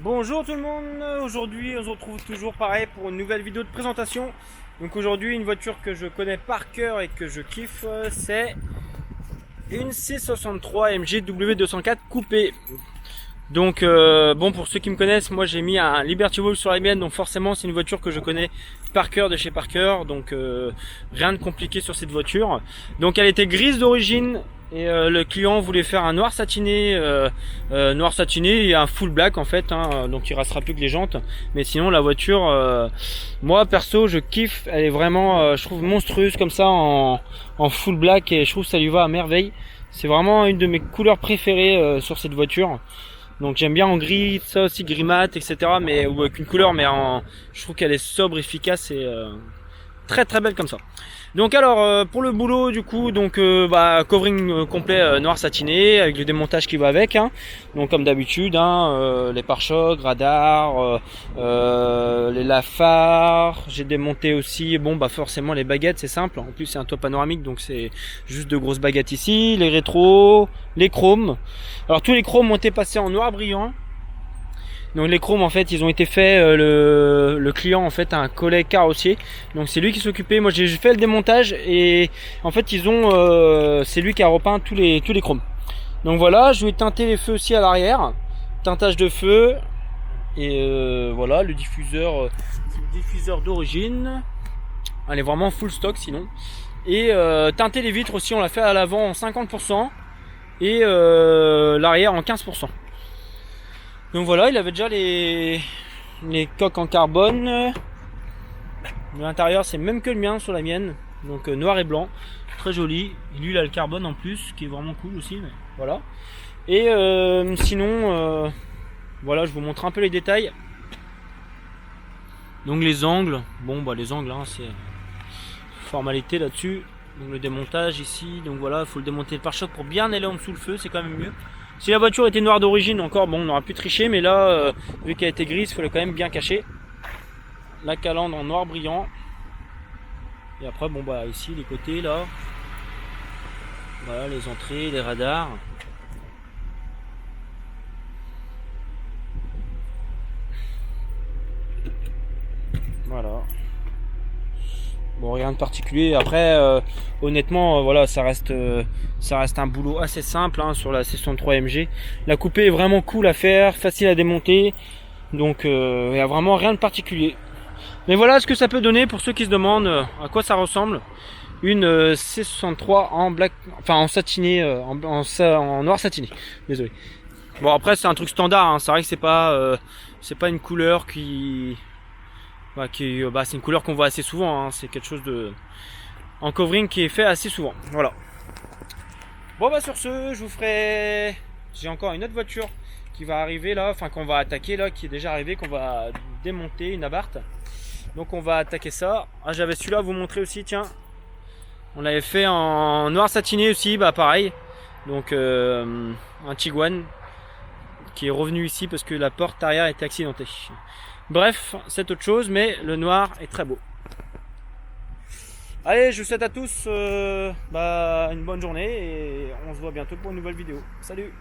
Bonjour tout le monde, aujourd'hui on se retrouve toujours pareil pour une nouvelle vidéo de présentation. Donc aujourd'hui une voiture que je connais par cœur et que je kiffe, c'est une C63 MG W204 coupé. Donc bon, pour ceux qui me connaissent, moi j'ai mis un Liberty Wolf sur la mienne, donc forcément c'est une voiture que je connais par cœur de chez Parker, donc rien de compliqué sur cette voiture. Donc elle était grise d'origine et le client voulait faire un noir satiné et un full black en fait, hein, donc il restera plus que les jantes. Mais sinon la voiture, moi perso je kiffe, elle est vraiment je trouve monstrueuse comme ça en full black, et je trouve que ça lui va à merveille. C'est vraiment une de mes couleurs préférées sur cette voiture. Donc j'aime bien en gris, ça aussi gris mat, etc. Mais ou avec une couleur, mais je trouve qu'elle est sobre, efficace et très très belle comme ça. Donc alors pour le boulot du coup, donc covering complet noir satiné avec le démontage qui va avec, hein. Donc comme d'habitude, hein, les pare-chocs, radars, les lafards. J'ai démonté aussi, bon bah forcément les baguettes, c'est simple. En plus c'est un toit panoramique, donc c'est juste de grosses baguettes ici, les rétros, les chromes. Alors tous les chromes ont été passés en noir brillant. Donc les chromes en fait ils ont été faits, le client en fait a un collègue carrossier, donc c'est lui qui s'occupait. Moi j'ai fait le démontage et en fait c'est lui qui a repeint tous les chromes. Donc voilà, je vais teinter les feux aussi à l'arrière, teintage de feu et voilà le diffuseur, c'est le diffuseur d'origine. Elle est vraiment full stock sinon. Et teinter les vitres aussi, on l'a fait à l'avant en 50% et l'arrière en 15%. Donc voilà, il avait déjà les coques en carbone. L'intérieur c'est même que le mien sur la mienne, donc noir et blanc, très joli. Et lui il a le carbone en plus, qui est vraiment cool aussi, mais voilà. Et sinon, voilà, je vous montre un peu les détails. Donc les angles, bon bah les angles, hein, c'est formalité là-dessus. Donc le démontage ici, donc voilà, il faut le démonter le pare-choc pour bien aller en dessous le feu, c'est quand même mieux. Si la voiture était noire d'origine encore, bon on aurait pu tricher, mais là vu qu'elle était grise, il fallait quand même bien cacher. La calandre en noir brillant. Et après bon bah ici les côtés là, voilà les entrées, les radars. Voilà. Bon, rien de particulier. Après, honnêtement, voilà, ça reste un boulot assez simple, hein, sur la C63 MG. La coupée est vraiment cool à faire, facile à démonter, donc il n'y a vraiment rien de particulier. Mais voilà ce que ça peut donner pour ceux qui se demandent à quoi ça ressemble. Une C63 en black, enfin en satiné, en noir satiné. Désolé. Bon après c'est un truc standard, hein. C'est vrai que c'est pas une couleur qui c'est une couleur qu'on voit assez souvent, hein. C'est quelque chose de en covering qui est fait assez souvent. Voilà. Bon bah sur ce, j'ai encore une autre voiture qui va arriver là, enfin qu'on va attaquer là, qui est déjà arrivée, qu'on va démonter, une Abarth. Donc on va attaquer ça. Ah, j'avais celui-là à vous montrer aussi, tiens. On l'avait fait en noir satiné aussi, bah pareil. Donc un Tiguan qui est revenu ici parce que la porte arrière était accidentée. Bref, c'est autre chose, mais le noir est très beau. Allez, je vous souhaite à tous une bonne journée et on se voit bientôt pour une nouvelle vidéo. Salut!